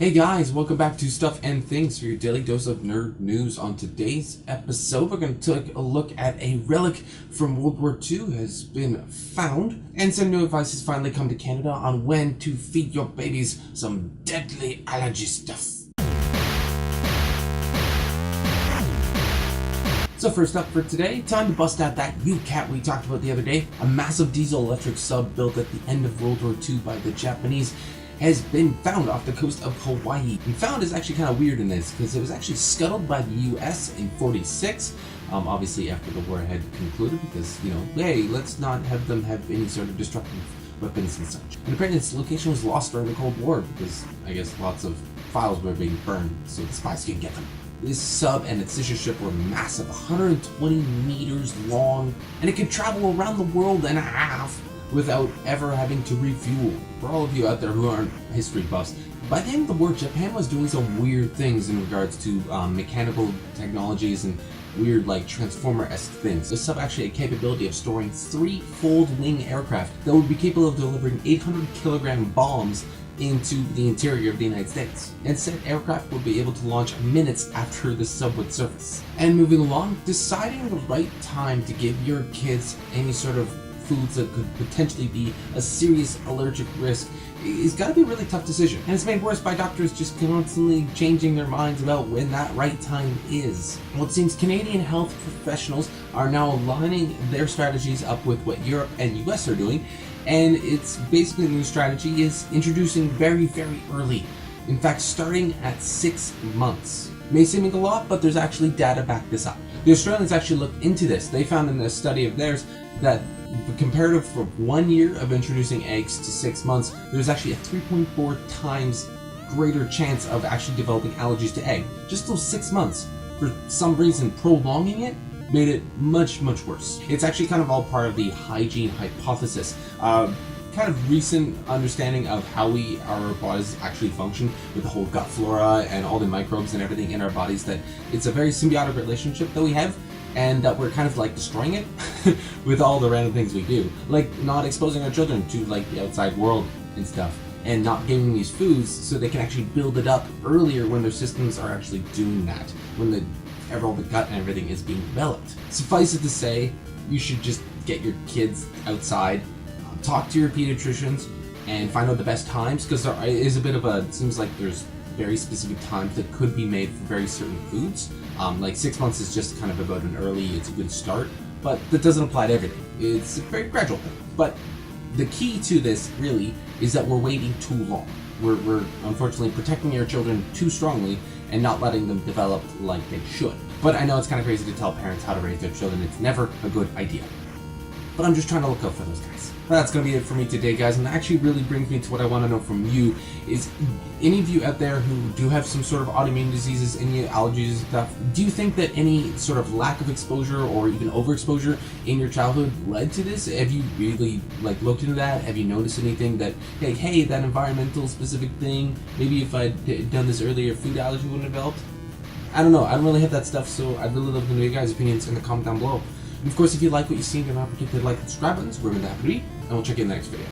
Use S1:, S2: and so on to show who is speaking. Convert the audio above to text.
S1: Hey guys, welcome back to Stuff and Things for your daily dose of nerd news. On today's episode, we're going to take a look at a relic from World War II has been found, and some new advice has finally come to Canada on when to feed your babies some deadly allergy stuff. So first up for today, time to bust out that U-Cat we talked about the other day. A massive diesel-electric sub built at the end of World War II by the Japanese has been found off the coast of Hawaii. And found is actually kind of weird in this because it was actually scuttled by the US in '46, obviously after the war had concluded, because, hey, let's not have them have any sort of destructive weapons and such. And apparently its location was lost during the Cold War because I guess lots of files were being burned so the spies could get them. This sub and its sister ship were massive, 120 meters long, and it could travel around the world and a half without ever having to refuel. For all of you out there who aren't history buffs, by the end of the war, Japan was doing some weird things in regards to mechanical technologies and weird, Transformer-esque things. This sub actually had a capability of storing 3 fold-wing aircraft that would be capable of delivering 800-kilogram bombs into the interior of the United States. And said aircraft would be able to launch minutes after the sub would surface. And moving along, deciding the right time to give your kids any sort of foods that could potentially be a serious allergic risk is got to be a really tough decision. And it's made worse by doctors just constantly changing their minds about when that right time is. Well, it seems Canadian health professionals are now aligning their strategies up with what Europe and US are doing, and it's basically the new strategy is introducing very, very early. In fact, starting at 6 months. May seem like a lot, but there's actually data to back this up. The Australians actually looked into this. They found in a study of theirs that comparative for 1 year of introducing eggs to 6 months, there's actually a 3.4 times greater chance of actually developing allergies to egg. Just those 6 months. For some reason, prolonging it made it much, much worse. It's actually kind of all part of the hygiene hypothesis. Kind of recent understanding of how our bodies actually function with the whole gut flora and all the microbes and everything in our bodies, that it's a very symbiotic relationship that we have, and that we're kind of destroying it with all the random things we do, like not exposing our children to the outside world and stuff, and not giving these foods so they can actually build it up earlier when their systems are actually doing that, when all the gut and everything is being developed. Suffice it to say, you should just get your kids outside, talk to your pediatricians, and find out the best times, because there is a bit of it seems like there's very specific times that could be made for very certain foods. 6 months is just kind of about it's a good start, but that doesn't apply to everything. It's a very gradual thing. But the key to this really is that we're waiting too long. We're unfortunately protecting our children too strongly and not letting them develop like they should. But I know it's kind of crazy to tell parents how to raise their children. It's never a good idea. But I'm just trying to look out for those guys. That's going to be it for me today, guys, and that actually really brings me to what I want to know from you. Is any of you out there who do have some sort of autoimmune diseases, any allergies and stuff, do you think that any sort of lack of exposure or even overexposure in your childhood led to this? Have you really looked into that? Have you noticed anything that, hey, that environmental specific thing, maybe if I'd done this earlier, food allergy wouldn't have developed? I don't know. I don't really have that stuff, so I'd really love to know your guys' opinions in the comment down below. And of course, if you like what you see, do not forget to like and subscribe buttons, wherever that happen to be, and we'll check you in the next video.